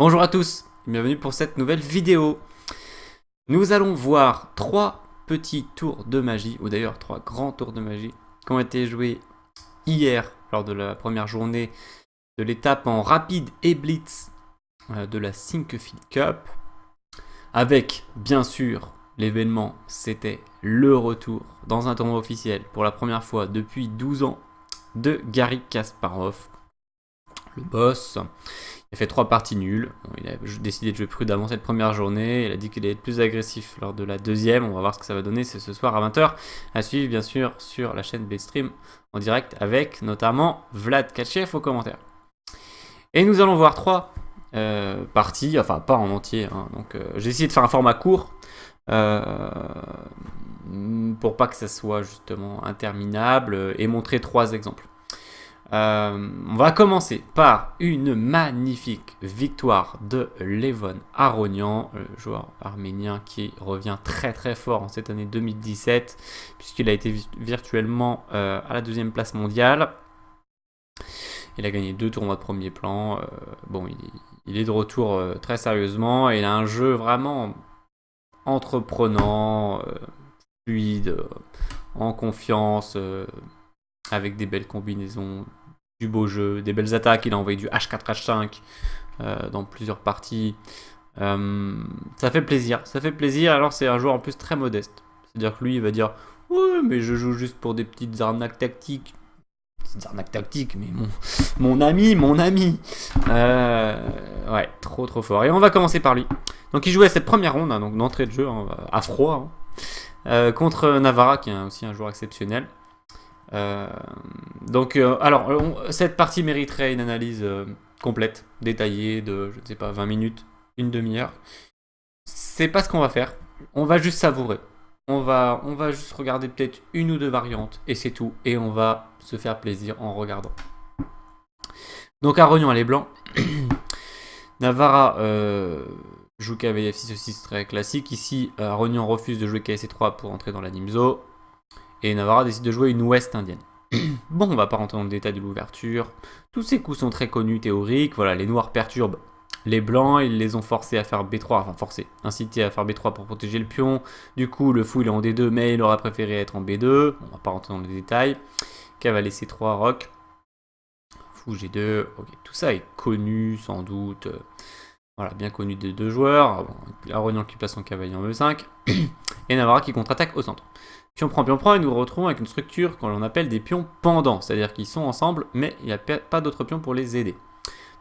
Bonjour à tous, bienvenue pour cette nouvelle vidéo. Nous allons voir 3 petits tours de magie, ou d'ailleurs 3 grands tours de magie, qui ont été joués hier lors de la première journée de l'étape en rapide et blitz de la Sinquefield Cup. Avec, bien sûr, l'événement, c'était le retour dans un tournoi officiel pour la première fois depuis 12 ans de Garry Kasparov, le boss. Il a fait 3 parties nulles. Il a décidé de jouer prudemment cette première journée. Il a dit qu'il allait être plus agressif lors de la deuxième. On va voir ce que ça va donner. C'est ce soir à 20h. À suivre, bien sûr, sur la chaîne Bstream en direct avec notamment Vlad Kachev aux commentaires. Et nous allons voir 3 parties. Enfin, pas en entier. Hein. Donc, j'ai essayé de faire un format court. Pour pas que ça soit justement interminable. Et montrer 3 exemples. On va commencer par une magnifique victoire de Levon Aronian, le joueur arménien qui revient très très fort en cette année 2017, puisqu'il a été virtuellement à la 2e place mondiale. Il a gagné 2 tournois de premier plan. Bon, il est de retour très sérieusement et il a un jeu vraiment entreprenant, fluide, en confiance, avec des belles combinaisons, du beau jeu, des belles attaques. Il a envoyé du H4, H5 dans plusieurs parties. Ça fait plaisir, ça fait plaisir. Alors c'est un joueur en plus très modeste. C'est-à-dire que lui, il va dire « Ouais, mais je joue juste pour des petites arnaques tactiques. » Petites arnaques tactiques, mais mon ami. Ouais, trop fort. Et on va commencer par lui. Donc il jouait cette première ronde, hein, donc d'entrée de jeu, hein, à froid, hein, contre Navarra, qui est aussi un joueur exceptionnel. Cette partie mériterait une analyse complète, détaillée de, je ne sais pas, 20 minutes, une demi-heure. C'est pas ce qu'on va faire. On va juste savourer. On va juste regarder peut-être 1 ou 2 variantes et c'est tout. Et on va se faire plaisir en regardant. Donc Aronian les blancs. Navarra joue cavalier F6 très classique. Ici, Aronian refuse de jouer KSC3 pour entrer dans la Nimzo. Et Navarra décide de jouer une ouest indienne. Bon, on va pas rentrer dans le détail de l'ouverture. Tous ces coups sont très connus, théoriques. Voilà, les noirs perturbent les blancs. Ils les ont forcés à faire B3. Enfin, incités à faire B3 pour protéger le pion. Du coup, le fou, il est en D2, mais il aurait préféré être en B2. On va pas rentrer dans les détails. Cavalier C3, roc. Fou G2. Ok, tout ça est connu, sans doute. Voilà, bien connu des 2 joueurs. Aronian qui place son cavalier en E5. Et Navarra qui contre-attaque au centre. Pion prend, et nous retrouvons avec une structure qu'on appelle des pions pendants, c'est-à-dire qu'ils sont ensemble, mais il n'y a pas d'autres pions pour les aider.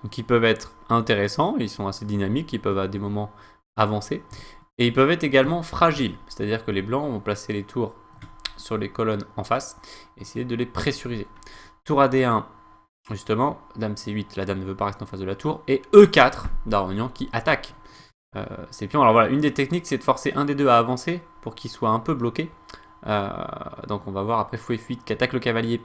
Donc ils peuvent être intéressants, ils sont assez dynamiques, ils peuvent à des moments avancer, et ils peuvent être également fragiles, c'est-à-dire que les blancs vont placer les tours sur les colonnes en face, et essayer de les pressuriser. Tour à D1, justement, dame C8, la dame ne veut pas rester en face de la tour, et E4 d'Aronian qui attaque ces pions. Alors voilà, une des techniques, c'est de forcer un des deux à avancer pour qu'il soit un peu bloqué. Donc on va voir après fou F8 qui attaque le cavalier,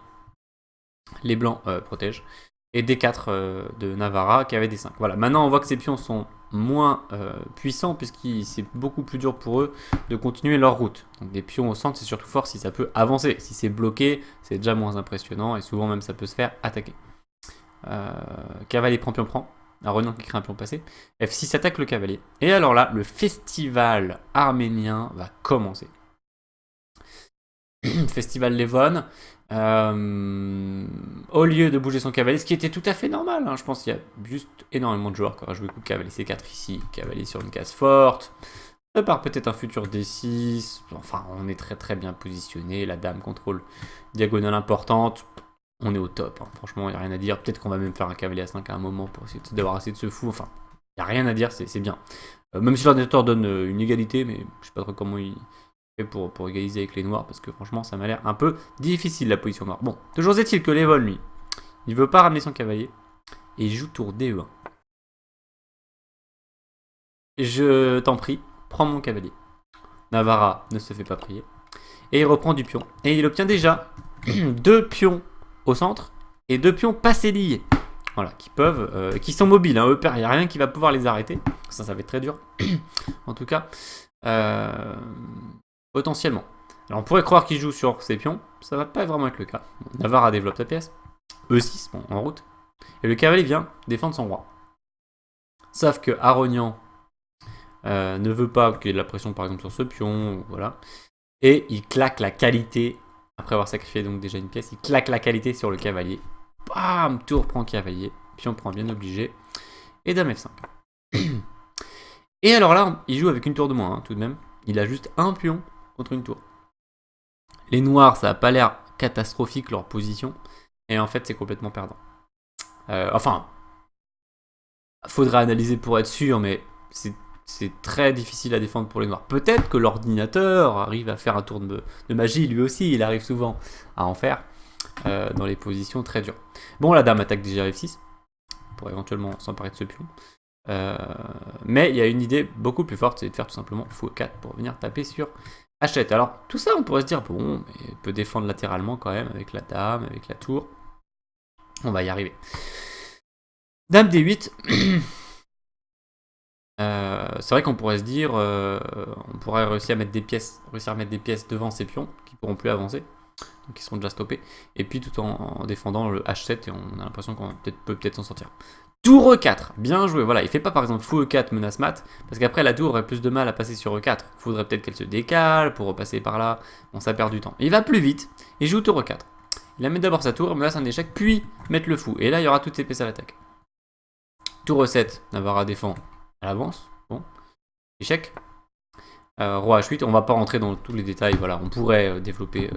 les blancs protègent, et D4 de Navarra qui avait D5. Voilà, maintenant on voit que ces pions sont moins puissants puisque c'est beaucoup plus dur pour eux de continuer leur route. Donc des pions au centre c'est surtout fort si ça peut avancer, si c'est bloqué c'est déjà moins impressionnant et souvent même ça peut se faire attaquer. Cavalier prend, Aronian qui crée un pion passé, F6 attaque le cavalier. Et alors là, le festival arménien va commencer. Festival Levon, au lieu de bouger son cavalier, ce qui était tout à fait normal, hein, je pense qu'il y a juste énormément de joueurs qui auraient joué coup cavalier C4 ici, cavalier sur une case forte, ça part peut-être un futur D6, enfin on est très très bien positionné, la dame contrôle diagonale importante, on est au top, hein. Franchement il n'y a rien à dire, peut-être qu'on va même faire un cavalier A5 à un moment pour essayer d'avoir assez de ce fou, enfin il n'y a rien à dire, c'est bien. Même si l'ordinateur donne une égalité, mais je sais pas trop comment il pour égaliser avec les noirs, parce que franchement ça m'a l'air un peu difficile la position noire. Bon, toujours est-il que Levon lui, il veut pas ramener son cavalier, et il joue tour D1. Je t'en prie, prends mon cavalier. Navarra ne se fait pas prier, et il reprend du pion, et il obtient déjà 2 pions au centre, et 2 pions passés liés. Voilà, qui sont mobiles, hein, eux, il n'y a rien qui va pouvoir les arrêter, ça va être très dur, en tout cas. Potentiellement. Alors on pourrait croire qu'il joue sur ses pions, ça va pas vraiment être le cas. Navarra développe sa pièce, E6 bon, en route, et le cavalier vient défendre son roi. Sauf que Arognan ne veut pas qu'il y ait de la pression par exemple sur ce pion, voilà. Et il claque la qualité, après avoir sacrifié donc déjà une pièce, il claque la qualité sur le cavalier. Bam, tour prend cavalier, pion prend bien obligé, et dame F5. Et alors là, il joue avec une tour de moins, hein, tout de même. Il a juste un pion contre une tour. Les noirs, ça n'a pas l'air catastrophique leur position, et en fait c'est complètement perdant. Enfin, faudra analyser pour être sûr, mais c'est très difficile à défendre pour les noirs. Peut-être que l'ordinateur arrive à faire un tour de magie, lui aussi, il arrive souvent à en faire dans les positions très dures. Bon, la dame attaque déjà F6, pour éventuellement s'emparer de ce pion. Mais il y a une idée beaucoup plus forte, c'est de faire tout simplement fou 4 pour venir taper sur H7. Alors, tout ça, on pourrait se dire, bon, mais il peut défendre latéralement quand même, avec la dame, avec la tour. On va y arriver. Dame D8. C'est vrai qu'on pourrait se dire, on pourrait réussir à mettre des pièces devant ces pions qui pourront plus avancer, donc qui seront déjà stoppés, et puis tout en défendant le H7, et on a l'impression qu'on peut peut-être s'en sortir. Tour E4, bien joué, voilà, il fait pas par exemple fou E4 menace mat, parce qu'après la tour aurait plus de mal à passer sur E4, il faudrait peut-être qu'elle se décale pour repasser par là, bon ça perd du temps. Il va plus vite, il joue tour E4, il met d'abord sa tour, menace un échec, puis mettre le fou, et là il y aura toutes ses pièces à l'attaque. Tour E7, Navarra défend à l'avance, bon, échec. Roi H8, on va pas rentrer dans tous les détails, voilà, on pourrait développer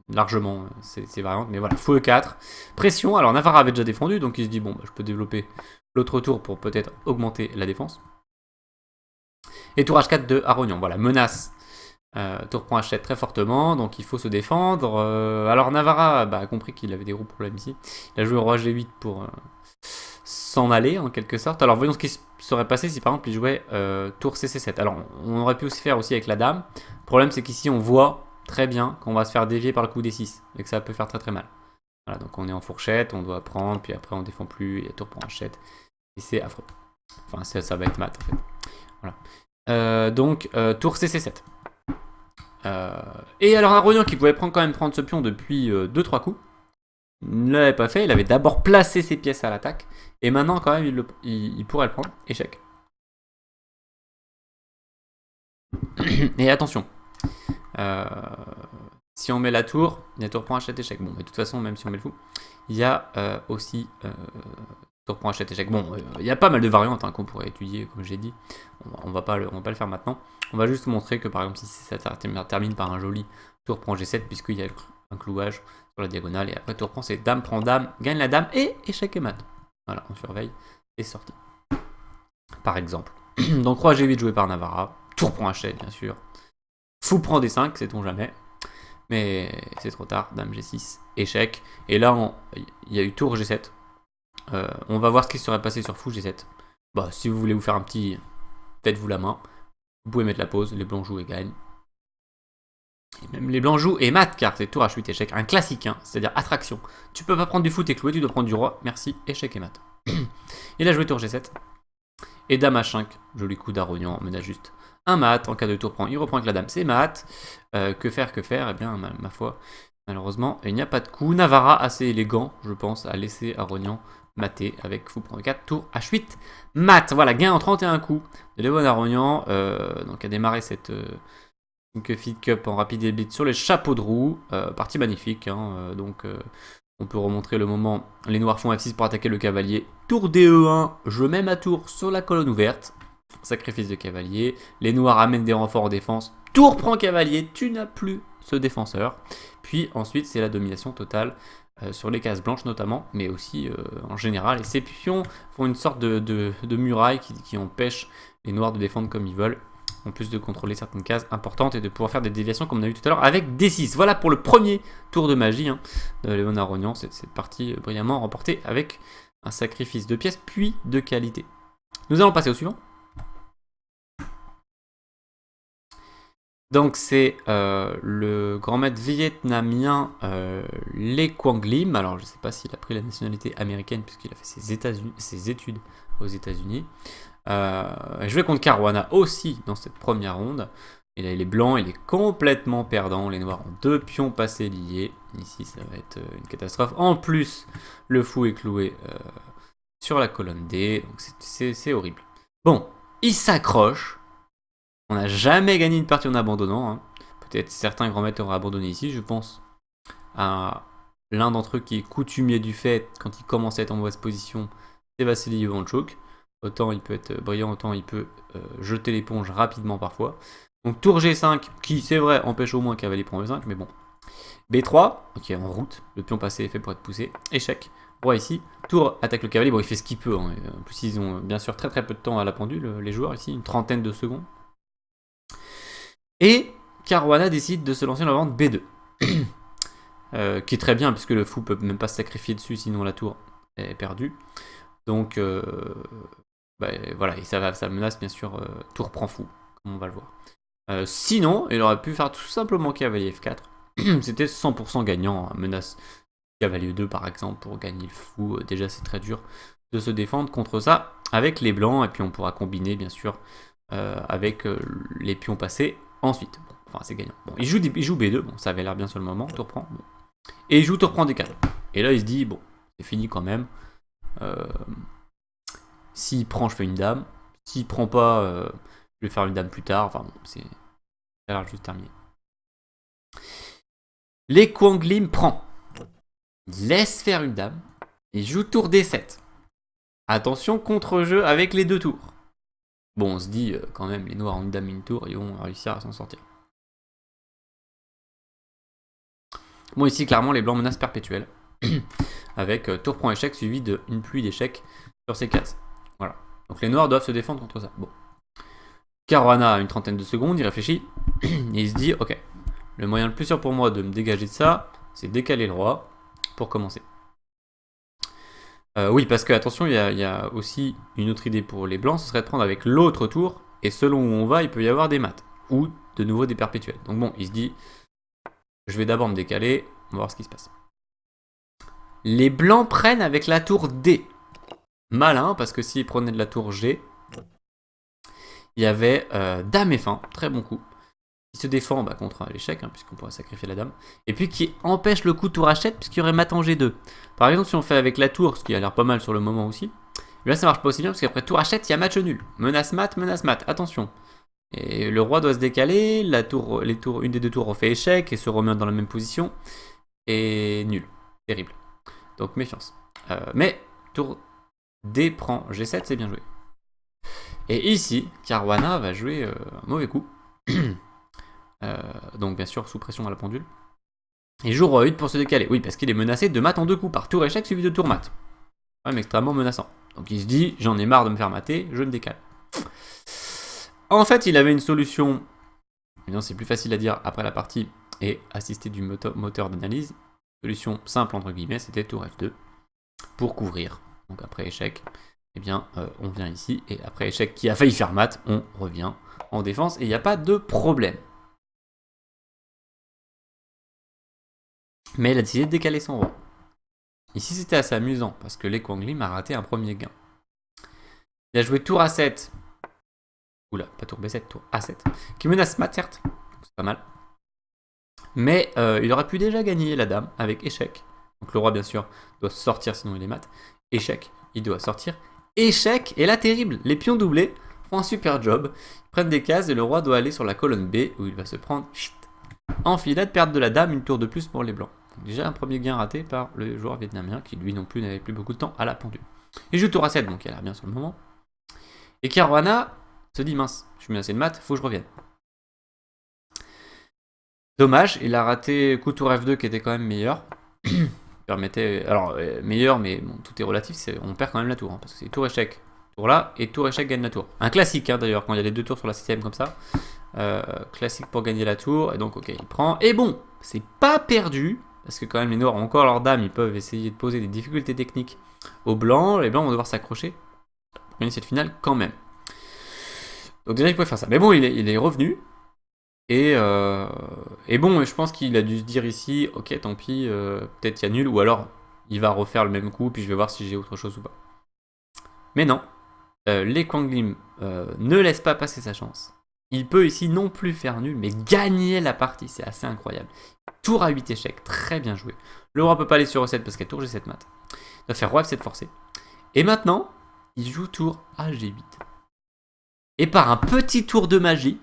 largement ces variantes, mais voilà, fou E4, pression, alors Navarra avait déjà défendu, donc il se dit, bon, bah, je peux développer l'autre tour pour peut-être augmenter la défense. Et tour H4 de Arognan, voilà, menace, tour prend H7 très fortement, donc il faut se défendre. Alors Navarra a compris qu'il avait des gros problèmes ici, il a joué Roi G8 pour s'en aller en quelque sorte. Alors voyons ce qui serait passé si par exemple il jouait tour CC7. Alors on aurait pu aussi faire aussi avec la dame. Le problème c'est qu'ici on voit très bien qu'on va se faire dévier par le coup D6 et que ça peut faire très très mal. Voilà, donc on est en fourchette, on doit prendre, puis après on défend plus, et tour prend H7. Et c'est affreux. Enfin ça va être mat en fait. Voilà. Donc tour CC7. Et alors Arognan qui pouvait quand même prendre ce pion depuis 2-3 coups, ne l'avait pas fait, il avait d'abord placé ses pièces à l'attaque, et maintenant quand même il pourrait le prendre, échec. Et attention, si on met la tour, il y a tour prend H7 échec. Bon, mais de toute façon, même si on met le fou, il y a aussi tour prend H7 échec. Bon, il y a pas mal de variantes qu'on pourrait étudier, comme j'ai dit, on va pas le faire maintenant. On va juste montrer que par exemple, si ça termine par un joli tour prend G7, puisqu'il y a un clouage sur la diagonale, et après tour prend, c'est dame prend dame, gagne la dame, et échec et mat. Voilà, on surveille, et sorti. Par exemple. Donc roi G8 joué par Navarra, tour prend H7 bien sûr, fou prend D5, sait-on jamais, mais c'est trop tard, dame G6, échec, et là il y a eu tour G7, on va voir ce qui serait passé sur fou G7. Bah, si vous voulez vous faire un petit, faites-vous la main, vous pouvez mettre la pause, les blancs jouent et gagnent. Et même les blancs jouent et mat, car c'est tour H8 échec, un classique, hein, c'est-à-dire attraction. Tu peux pas prendre du fou, t'es cloué, tu dois prendre du roi, merci, échec et mat. Il a joué tour G7, et dame H5, joli coup d'Arognan, menace juste un mat, en cas de tour prend, il reprend avec la dame, c'est mat. Que faire, eh bien, ma foi, malheureusement, il n'y a pas de coup. Navarra, assez élégant, je pense, a laissé Arognan mater avec fou prend 4, tour H8, mat. Voilà, gain en 31 coups de Léon Arognan, donc a démarré cette feed cup en rapide et bit sur les chapeaux de roue, partie magnifique, hein, donc on peut remontrer le moment, les noirs font F6 pour attaquer le cavalier, tour DE1, je mets ma tour sur la colonne ouverte, sacrifice de cavalier, les noirs amènent des renforts en défense, tour prend cavalier, tu n'as plus ce défenseur, puis ensuite c'est la domination totale sur les cases blanches notamment, mais aussi en général, et ces pions font une sorte de muraille qui empêche les noirs de défendre comme ils veulent, en plus de contrôler certaines cases importantes et de pouvoir faire des déviations comme on a vu tout à l'heure avec D6. Voilà pour le premier tour de magie de Léon Arognan, cette partie brillamment remportée avec un sacrifice de pièces puis de qualité. Nous allons passer au suivant. Donc c'est le grand maître vietnamien Lê Quang Lim. Alors je ne sais pas s'il a pris la nationalité américaine puisqu'il a fait ses études aux États-Unis. Je vais contre Caruana aussi dans cette première ronde. Et là il est blanc, il est complètement perdant. Les noirs ont 2 pions passés liés. Ici ça va être une catastrophe. En plus le fou est cloué sur la colonne D. Donc c'est horrible. Bon, il s'accroche. On n'a jamais gagné une partie en abandonnant. Hein. Peut-être certains grands maîtres auraient abandonné ici. Je pense à l'un d'entre eux qui est coutumier du fait quand il commence à être en mauvaise position. C'est Vassili Ivanchuk. Autant il peut être brillant, autant il peut jeter l'éponge rapidement parfois. Donc tour G5, qui c'est vrai empêche au moins cavalier prend E5, mais bon. B3, ok en route, le pion passé est fait pour être poussé. Échec, roi ici, tour attaque le cavalier, bon il fait ce qu'il peut. Hein. En plus ils ont bien sûr très peu de temps à la pendule, les joueurs ici, une trentaine de secondes. Et Caruana décide de se lancer dans la vente B2. Qui est très bien, puisque le fou peut même pas se sacrifier dessus, sinon la tour est perdue. Donc voilà, et ça menace bien sûr, tour prend fou, comme on va le voir. Sinon, il aurait pu faire tout simplement cavalier F4. C'était 100% gagnant, hein. Menace cavalier 2 par exemple pour gagner le fou. Déjà c'est très dur de se défendre contre ça avec les blancs, et puis on pourra combiner bien sûr avec les pions passés ensuite. Bon, enfin c'est gagnant. Bon, il joue B2, bon ça avait l'air bien sur le moment, tour prend. Bon. Et il joue tour prend D4. Et là il se dit, bon, c'est fini quand même. S'il prend, je fais une dame. S'il prend pas, je vais faire une dame plus tard. Enfin bon, ça a l'air juste terminé. Les Quang Lim prend. Il laisse faire une dame. Il joue tour D7. Attention, contre-jeu avec les deux tours. Bon, on se dit quand même, les noirs en une dame et une tour, ils vont réussir à s'en sortir. Bon, ici, clairement, les blancs menacent perpétuelle. Avec tour prend échec suivi d'une pluie d'échecs sur ces cases. Voilà. Donc les noirs doivent se défendre contre ça. Bon. Caruana a une trentaine de secondes, il réfléchit. Et il se dit, ok, le moyen le plus sûr pour moi de me dégager de ça, c'est décaler le roi pour commencer. Oui, parce que, attention, il y a aussi une autre idée pour les blancs, ce serait de prendre avec l'autre tour, et selon où on va, il peut y avoir des maths, ou de nouveau des perpétuels. Donc bon, il se dit, je vais d'abord me décaler, on va voir ce qui se passe. Les blancs prennent avec la tour D. Malin, parce que s'ils prenaient de la tour G, il y avait dame F1, très bon coup, qui se défend contre l'échec, hein, puisqu'on pourrait sacrifier la dame, et puis qui empêche le coup tour H7, puisqu'il y aurait mat en G2. Par exemple, si on fait avec la tour, ce qui a l'air pas mal sur le moment aussi, là ça marche pas aussi bien, parce qu'après tour H7, il y a match nul. Menace mat, attention. Et le roi doit se décaler, une des deux tours refait échec, et se remet dans la même position, et nul. Terrible. Donc méfiance. Mais tour D prend G7, c'est bien joué. Et ici, Caruana va jouer un mauvais coup. Donc bien sûr sous pression à la pendule. Il joue roi 8 pour se décaler. Oui, parce qu'il est menacé de mat en deux coups par tour échec suivi de tour mat. Quand même extrêmement menaçant. Donc il se dit, j'en ai marre de me faire mater, je me décale. En fait, il avait une solution. C'est plus facile à dire après la partie et assisté du moteur d'analyse. Solution simple entre guillemets, c'était tour F2 pour couvrir. Donc après échec, eh bien on vient ici et après échec qui a failli faire mat, on revient en défense et il n'y a pas de problème. Mais il a décidé de décaler son roi. Ici c'était assez amusant parce que les Quang Lim a raté un premier gain. Il a joué tour A7. Oula, pas tour B7, tour A7. Qui menace mat certes, c'est pas mal. Mais il aurait pu déjà gagner la dame avec échec. Donc le roi bien sûr doit sortir sinon il est mat. Échec, il doit sortir. Échec, et là terrible, les pions doublés font un super job. Ils prennent des cases et le roi doit aller sur la colonne B où il va se prendre enfilade, perte de la dame, une tour de plus pour les blancs. Donc déjà un premier gain raté par le joueur vietnamien qui lui non plus n'avait plus beaucoup de temps à la pendule. Il joue tour A7 donc il a l'air bien sur le moment. Et Caruana se dit mince, je suis menacé de mat, faut que je revienne. Dommage, il a raté coup tour F2 qui était quand même meilleur. Permettait, alors meilleur, mais bon, tout est relatif, on perd quand même la tour, hein, parce que c'est tour échec, tour là, et tour échec gagne la tour. Un classique hein, d'ailleurs, quand il y a les deux tours sur la 6ème comme ça. Classique pour gagner la tour, et donc ok, il prend. Et bon, c'est pas perdu, parce que quand même les noirs ont encore leur dame, ils peuvent essayer de poser des difficultés techniques aux blancs, les blancs vont devoir s'accrocher pour gagner cette finale quand même. Donc déjà il pouvait faire ça, mais bon, il est revenu. Et bon, je pense qu'il a dû se dire ici, ok, tant pis, peut-être il y a nul, ou alors il va refaire le même coup, puis je vais voir si j'ai autre chose ou pas. Mais non, les Quang Lim ne laissent pas passer sa chance. Il peut ici non plus faire nul, mais gagner la partie, c'est assez incroyable. Tour à 8 échecs, très bien joué. Le roi peut pas aller sur E7 parce qu'il y a tour G7 mat. Il doit faire roi F7 forcé. Et maintenant, il joue tour à G8. Et par un petit tour de magie,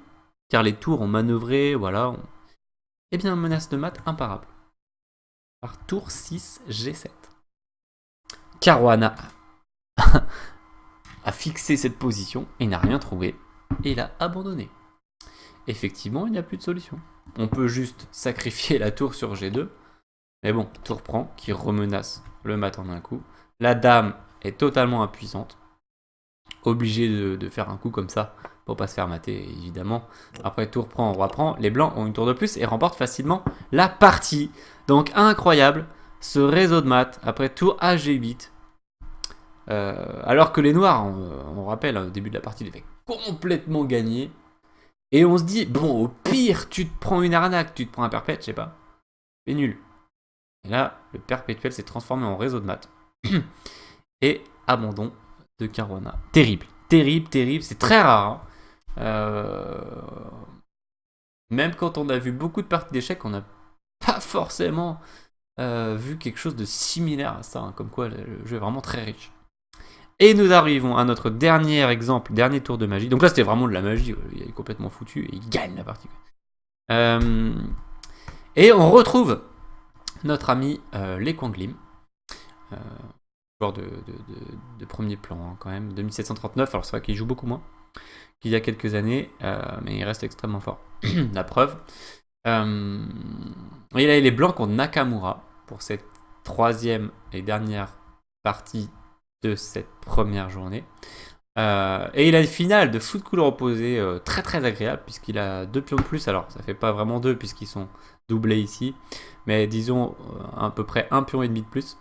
car les tours ont manœuvré, voilà, eh bien, menace de mat imparable. Par tour 6 G7. Caruana a fixé cette position, il n'a rien trouvé, et il a abandonné. Effectivement, il n'y a plus de solution. On peut juste sacrifier la tour sur G2, mais bon, tour prend, qui remenace le mat en un coup. La dame est totalement impuissante, obligée de faire un coup comme ça pour pas se faire mater, évidemment. Après, tour prend, roi prend, les blancs ont une tour de plus et remportent facilement la partie. Donc incroyable, ce réseau de maths, après tour à G8. Alors que les noirs, on rappelle, au début de la partie, ils avaient complètement gagné. Et on se dit, bon, au pire, tu te prends une arnaque, tu te prends un perpète, je sais pas. C'est nul. Et là, le perpétuel s'est transformé en réseau de maths. Et abandon de Caruana. Terrible, terrible, terrible. C'est très rare. Même quand on a vu beaucoup de parties d'échecs, on n'a pas forcément vu quelque chose de similaire à ça. Comme quoi, le jeu est vraiment très riche. Et nous arrivons à notre dernier exemple, dernier tour de magie. Donc là, c'était vraiment de la magie. Il est complètement foutu et il gagne la partie. Et on retrouve notre ami Lê Quang Lim, joueur de premier plan hein, quand même, 2739. Alors c'est vrai qu'il joue beaucoup moins qu'il y a quelques années, mais il reste extrêmement fort. La preuve. Et là, il est blanc contre Nakamura pour cette troisième et dernière partie de cette première journée. Et il a une finale de foot couleur opposée très très agréable puisqu'il a 2 pions de plus. Alors ça fait pas vraiment 2 puisqu'ils sont doublés ici, mais disons à peu près 1 pion et demi de plus.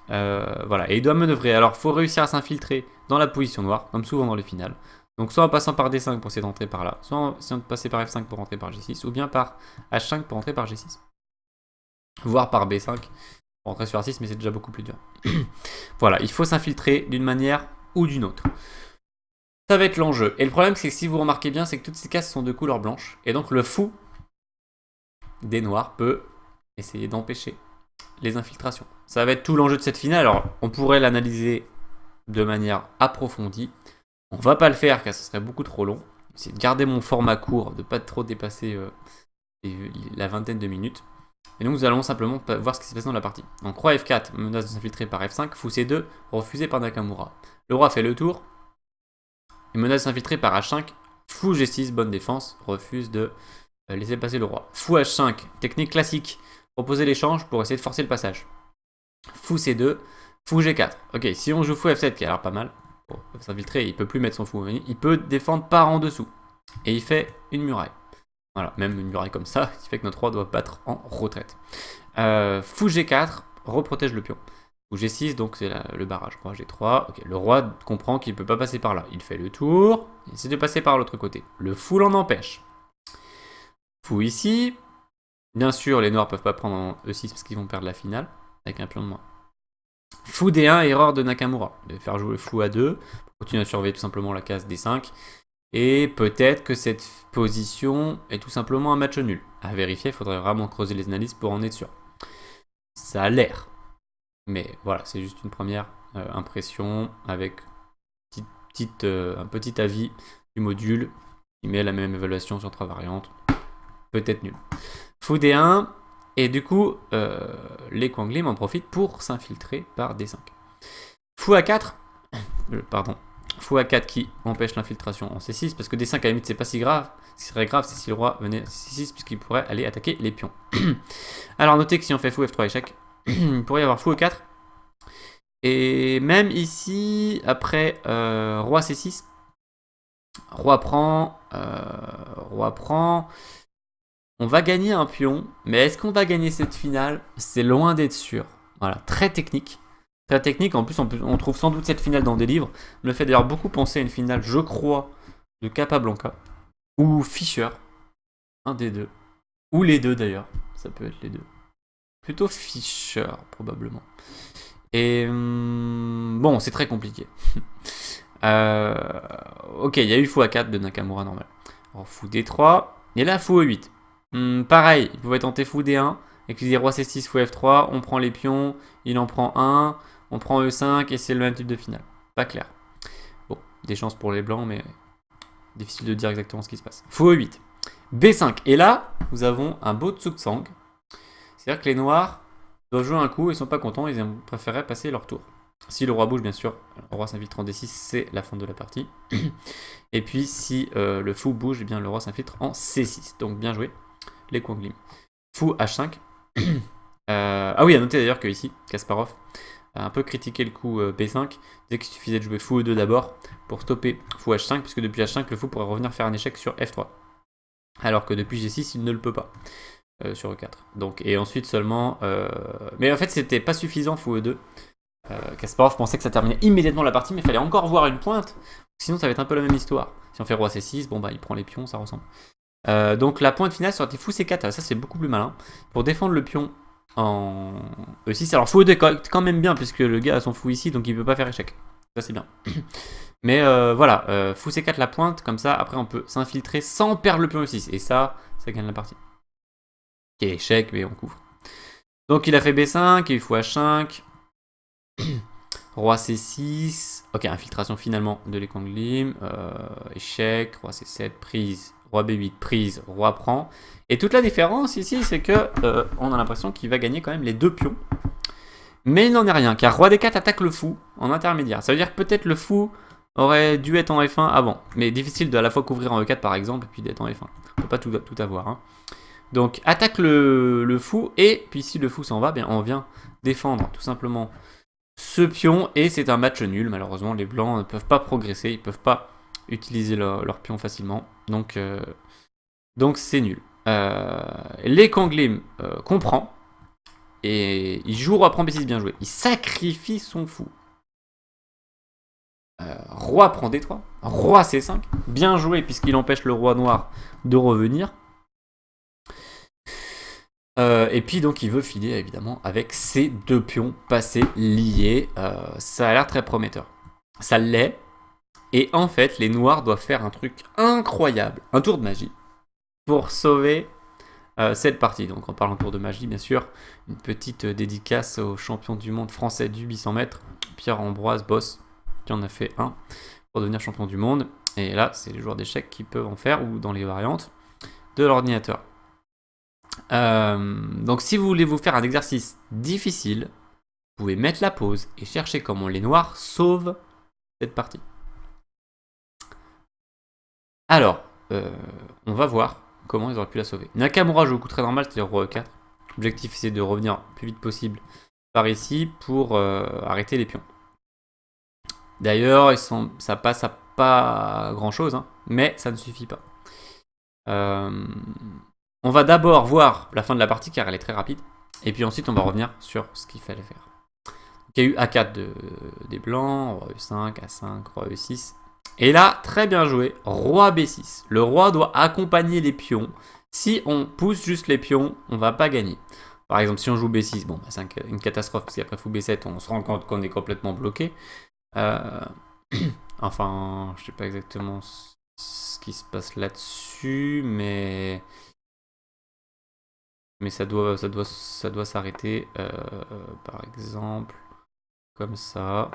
Voilà, et il doit manœuvrer. Alors il faut réussir à s'infiltrer dans la position noire, comme souvent dans les finales. Donc soit en passant par D5 pour essayer d'entrer par là, soit en essayant de passer par F5 pour entrer par G6, ou bien par H5 pour entrer par G6. Voire par B5 pour entrer sur A6, mais c'est déjà beaucoup plus dur. Voilà, il faut s'infiltrer d'une manière ou d'une autre. Ça va être l'enjeu. Et le problème, c'est que si vous remarquez bien, c'est que toutes ces cases sont de couleur blanche. Et donc le fou des noirs peut essayer d'empêcher les infiltrations. Ça va être tout l'enjeu de cette finale. Alors, on pourrait l'analyser de manière approfondie. On va pas le faire car ce serait beaucoup trop long. C'est de garder mon format court, de pas trop dépasser la vingtaine de minutes. Et donc nous allons simplement voir ce qui se passe dans la partie. Donc roi F4, menace de s'infiltrer par F5, fou C2, refusé par Nakamura. Le roi fait le tour, il menace de s'infiltrer par H5, fou G6, bonne défense, refuse de laisser passer le roi. Fou H5, technique classique, proposer l'échange pour essayer de forcer le passage. Fou C2, fou G4. Ok, si on joue fou F7, qui a l'air pas mal, pour s'infiltrer, il peut plus mettre son fou, il peut défendre par en dessous. Et il fait une muraille. Voilà, même une muraille comme ça, ce qui fait que notre roi doit battre en retraite. Fou G4, reprotège le pion. Fou G6, donc c'est le barrage. Roi G3, ok, le roi comprend qu'il ne peut pas passer par là. Il fait le tour, il essaie de passer par l'autre côté. Le fou l'en empêche. Fou ici. Bien sûr, les noirs ne peuvent pas prendre en E6 parce qu'ils vont perdre la finale, avec un pion de moins. Fou D1, erreur de Nakamura. De faire jouer le fou A2, pour continuer à surveiller tout simplement la case D5. Et peut-être que cette position est tout simplement un match nul. À vérifier, il faudrait vraiment creuser les analyses pour en être sûr. Ça a l'air. Mais voilà, c'est juste une première impression avec un petit avis du module qui met la même évaluation sur 3 variantes. Peut-être nul. Fou D1, et du coup, Lê Quang Lim en profite pour s'infiltrer par D5. Fou A4, pardon. Fou A4 qui empêche l'infiltration en C6, parce que D5 à la limite c'est pas si grave. Ce qui serait grave, c'est si le roi venait à C6, puisqu'il pourrait aller attaquer les pions. Alors notez que si on fait fou F3 échec, il pourrait y avoir fou E4. Et même ici, après roi C6, roi prend, on va gagner un pion, mais est-ce qu'on va gagner cette finale? C'est loin d'être sûr. Voilà, très technique. Très technique, en plus on trouve sans doute cette finale dans des livres. Me fait d'ailleurs beaucoup penser à une finale, je crois, de Capablanca ou Fischer, un des deux, ou les deux d'ailleurs, ça peut être les deux. Plutôt Fischer probablement. Et bon, c'est très compliqué. Ok, il y a eu fou A4 de Nakamura normal. Alors fou D3, et là fou E8. Pareil, il pouvait tenter fou D1, et qu'il dit roi C6, fou F3, on prend les pions, il en prend un. on prend E5 et c'est le même type de finale. Pas clair. Bon, des chances pour les blancs, mais difficile de dire exactement ce qui se passe. Fou E8. B5. Et là, nous avons un beau Tsuksang. C'est-à-dire que les noirs doivent jouer un coup, ils sont pas contents, ils préféraient passer leur tour. Si le roi bouge, bien sûr, le roi s'infiltre en D6, c'est la fin de la partie. Et puis, si le fou bouge, eh bien, le roi s'infiltre en C6. Donc, bien joué, les Kwanglim. Fou H5. Ah oui, à noter d'ailleurs que ici, Kasparov a un peu critiqué le coup B5. Il disait qu'il suffisait de jouer fou E2 d'abord pour stopper fou H5, puisque depuis H5, le fou pourrait revenir faire un échec sur F3. Alors que depuis G6, il ne le peut pas. Sur E4. Donc, et ensuite seulement... Mais en fait, c'était pas suffisant fou E2. Kasparov pensait que ça terminait immédiatement la partie, mais il fallait encore voir une pointe. Sinon, ça va être un peu la même histoire. Si on fait roi C6, bon bah il prend les pions, ça ressemble. Donc la pointe finale, ça aurait été fou C4. Ça, c'est beaucoup plus malin. Pour défendre le pion en E6. Alors fou E2 est quand même bien, puisque le gars a son fou ici, donc il peut pas faire échec. Ça, c'est bien. Mais voilà, fou C4 la pointe, comme ça, après on peut s'infiltrer sans perdre le pion E6. Et ça gagne la partie. Qui est échec, mais on couvre. Donc il a fait B5, il fou H5. Roi C6. Ok, infiltration finalement de l'Ekonglim. Échec, roi C7, prise. Roi B8, prise, roi prend. Et toute la différence ici, c'est que on a l'impression qu'il va gagner quand même les deux pions. Mais il n'en est rien, car roi D4 attaque le fou en intermédiaire. Ça veut dire que peut-être le fou aurait dû être en F1 avant. Mais difficile de à la fois couvrir en E4 par exemple, et puis d'être en F1. On peut pas tout avoir. Hein. Donc attaque le fou, et puis si le fou s'en va, bien, on vient défendre tout simplement ce pion, et c'est un match nul. Malheureusement, les blancs ne peuvent pas progresser, ils ne peuvent pas utiliser leur pion facilement. Donc c'est nul. L'Ekonglim comprend, et il joue roi prend B6, bien joué. Il sacrifie son fou. Roi prend D3, roi C5, bien joué puisqu'il empêche le roi noir de revenir. Et puis donc il veut filer évidemment avec ces deux pions passés liés. Ça a l'air très prometteur. Ça l'est. Et en fait les noirs doivent faire un truc incroyable, un tour de magie, pour sauver cette partie. Donc en parlant de tour de magie bien sûr, une petite dédicace au champion du monde français du 800 mètres, Pierre-Ambroise Boss, qui en a fait un pour devenir champion du monde. Et là c'est les joueurs d'échecs qui peuvent en faire, ou dans les variantes de l'ordinateur. Donc si vous voulez vous faire un exercice difficile, vous pouvez mettre la pause et chercher comment les noirs sauvent cette partie. Alors, on va voir comment ils auraient pu la sauver. Nakamura joue au coup très normal, c'est-à-dire roi E4. L'objectif c'est de revenir le plus vite possible par ici pour arrêter les pions. D'ailleurs, ça passe à pas grand-chose, hein, mais ça ne suffit pas. On va d'abord voir la fin de la partie car elle est très rapide. Et puis ensuite on va revenir sur ce qu'il fallait faire. Donc, il y a eu A4 des blancs, roi E5, A5, roi E6. Et là, très bien joué, roi B6. Le roi doit accompagner les pions. Si on pousse juste les pions, on va pas gagner. Par exemple, si on joue B6, bon, bah, c'est une catastrophe parce qu'après fou B7, on se rend compte qu'on est complètement bloqué. Enfin, je sais pas exactement ce qui se passe là-dessus, mais ça doit s'arrêter, par exemple, comme ça.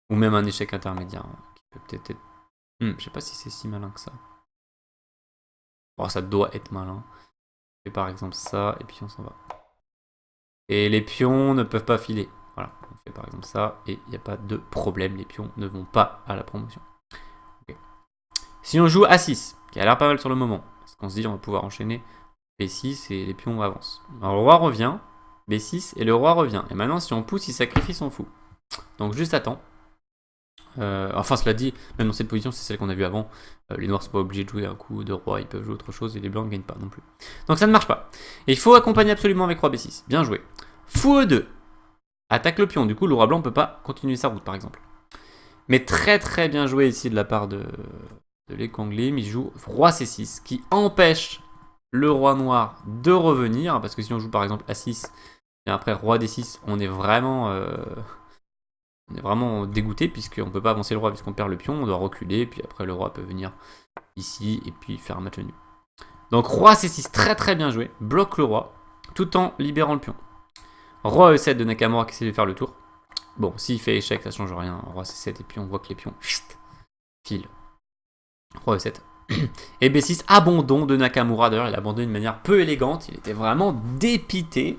Ou même un échec intermédiaire, hein, qui peut peut-être être... je sais pas si c'est si malin que ça. Bon, ça doit être malin. On fait par exemple ça, et puis on s'en va. Et les pions ne peuvent pas filer. Voilà, on fait par exemple ça, et il n'y a pas de problème, les pions ne vont pas à la promotion. Okay. Si on joue A6, qui a l'air pas mal sur le moment, parce qu'on se dit on va pouvoir enchaîner B6 et les pions avancent. Alors le roi revient, B6 et le roi revient. Et maintenant si on pousse, il sacrifie son fou. Donc juste attends. Enfin cela dit, même dans cette position, c'est celle qu'on a vue avant. Les noirs ne sont pas obligés de jouer un coup de roi, ils peuvent jouer autre chose et les blancs ne gagnent pas non plus. Donc ça ne marche pas. Et il faut accompagner absolument avec roi B6. Bien joué. Fou E2. Attaque le pion. Du coup le roi blanc ne peut pas continuer sa route par exemple. Mais très très bien joué ici de la part de l'Ekonglim. Il joue roi C6 qui empêche le roi noir de revenir, parce que si on joue par exemple A6 et après roi D6, on est vraiment dégoûté puisqu'on ne peut pas avancer le roi puisqu'on perd le pion, on doit reculer, puis après le roi peut venir ici et puis faire un match nul. Donc roi C6, très très bien joué, bloque le roi tout en libérant le pion. Roi E7 de Nakamura qui essaie de faire le tour. Bon, s'il fait échec, ça change rien. Roi C7, et puis on voit que les pions filent. Roi E7. Et B6, abandon de Nakamura. D'ailleurs, il a abandonné d'une manière peu élégante. Il était vraiment dépité.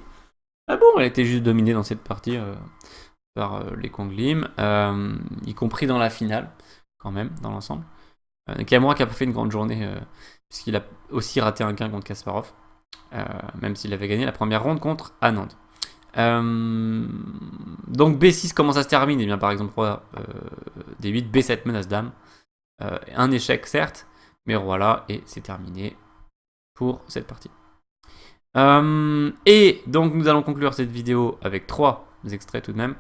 Ah bon, elle était juste dominée dans cette partie par les Kong Lim, y compris dans la finale, quand même, dans l'ensemble. Nakamura qui a pas fait une grande journée, puisqu'il a aussi raté un gain contre Kasparov, même s'il avait gagné la première ronde contre Anand. Donc B6, comment ça se termine? Et bien par exemple roi D8, B7 menace dame, un échec certes, mais voilà, et c'est terminé pour cette partie. Et donc nous allons conclure cette vidéo avec 3 extraits tout de même,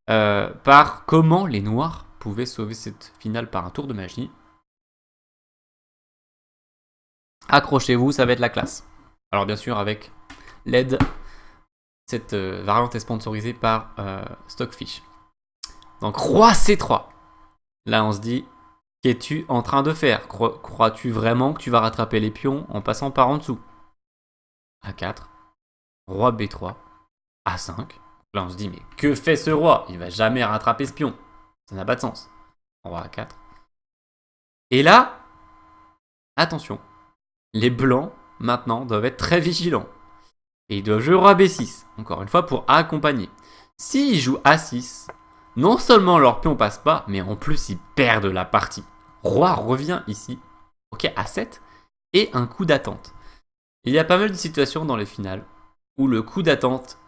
par comment les noirs pouvaient sauver cette finale par un tour de magie. Accrochez-vous, ça va être la classe. Alors bien sûr avec l'aide. Cette variante est sponsorisée par Stockfish. Donc roi C3. Là on se dit, qu'es-tu en train de faire? Crois-tu vraiment que tu vas rattraper les pions en passant par en dessous? A4. Roi B3. A5. Là on se dit, mais que fait ce roi? Il va jamais rattraper ce pion. Ça n'a pas de sens. Roi A4. Et là, attention. Les blancs, maintenant, doivent être très vigilants. Et ils doivent jouer roi B6, encore une fois pour accompagner. S'ils jouent A6, non seulement leur pion passe pas, mais en plus ils perdent la partie. Roi revient ici, ok, A7, et un coup d'attente. Il y a pas mal de situations dans les finales où le coup d'attente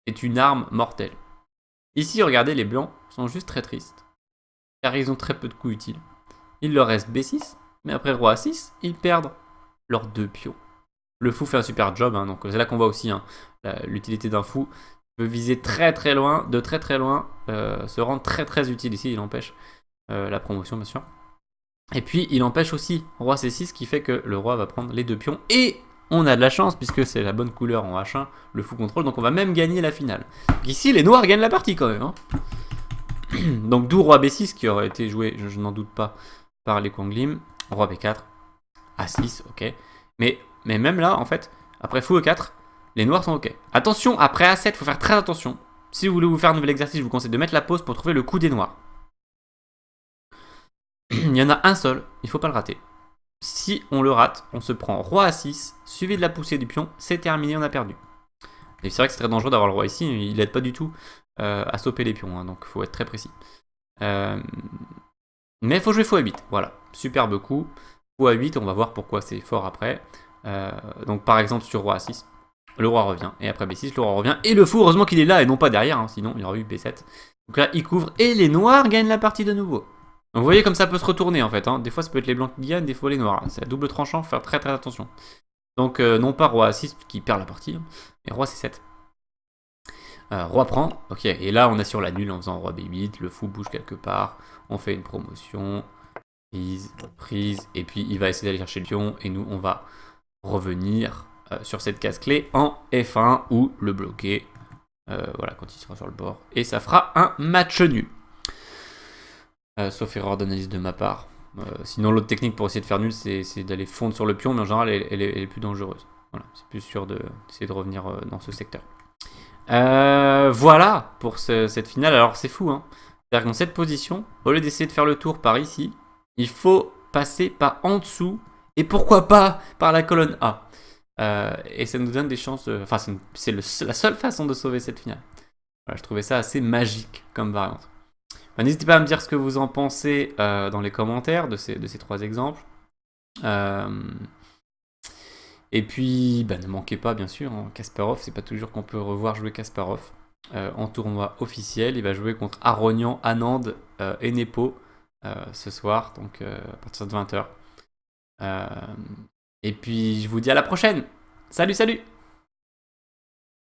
est une arme mortelle. Ici, regardez, les blancs sont juste très tristes, car ils ont très peu de coups utiles. Il leur reste B6, mais après roi A6, ils perdent leurs 2 pions. Le fou fait un super job, hein, donc c'est là qu'on voit aussi l'utilité d'un fou. Il peut viser très très loin, de très très loin, se rendre très très utile ici, il empêche la promotion bien sûr. Et puis il empêche aussi roi C6, ce qui fait que le roi va prendre les 2 pions. Et on a de la chance, puisque c'est la bonne couleur en H1, le fou contrôle, donc on va même gagner la finale. Donc ici les noirs gagnent la partie quand même. Hein. Donc d'où roi B6 qui aurait été joué, je n'en doute pas, par les Kong Lim. Roi B4, A6, ok. Mais même là, en fait, après fou E4, les noirs sont ok. Attention, après A7, il faut faire très attention. Si vous voulez vous faire un nouvel exercice, je vous conseille de mettre la pause pour trouver le coup des noirs. Il y en a un seul, il ne faut pas le rater. Si on le rate, on se prend roi A6, suivi de la poussée du pion, c'est terminé, on a perdu. Et c'est vrai que c'est très dangereux d'avoir le roi ici, il n'aide pas du tout à stopper les pions, hein, donc il faut être très précis. Mais il faut jouer fou A8, voilà, superbe coup. Fou A8, on va voir pourquoi c'est fort après. Donc par exemple sur roi A6, le roi revient, et après B6, le roi revient, et le fou, heureusement qu'il est là et non pas derrière, hein, sinon il y aurait eu B7. Donc là, il couvre, et les noirs gagnent la partie de nouveau. Donc vous voyez comme ça peut se retourner en fait, hein. Des fois ça peut être les blancs qui gagnent, des fois les noirs, c'est à double tranchant, faut faire très très attention. Donc non pas roi A6 qui perd la partie, hein, mais roi C7. Roi prend, ok, et là on assure la nulle en faisant roi B8, le fou bouge quelque part, on fait une promotion, prise, et puis il va essayer d'aller chercher le pion, et nous on va revenir sur cette case clé en F1 ou le bloquer, voilà, quand il sera sur le bord, et ça fera un match nul. Sauf erreur d'analyse de ma part. Sinon l'autre technique pour essayer de faire nul c'est d'aller fondre sur le pion, mais en général elle est plus dangereuse. Voilà, c'est plus sûr d'essayer de revenir dans ce secteur. Voilà pour cette finale. Alors c'est fou, hein. C'est-à-dire que dans cette position, au lieu d'essayer de faire le tour par ici, il faut passer par en dessous, et pourquoi pas par la colonne A. Et ça nous donne des chances, enfin c'est la seule façon de sauver cette finale. Voilà, je trouvais ça assez magique comme variante. N'hésitez pas à me dire ce que vous en pensez dans les commentaires de ces 3 exemples. Et puis, ne manquez pas, bien sûr, hein, Kasparov, c'est pas toujours qu'on peut revoir jouer Kasparov. En tournoi officiel, il va jouer contre Aronian, Anand et Nepo ce soir, donc à partir de 20h. Et puis, je vous dis à la prochaine. Salut, salut!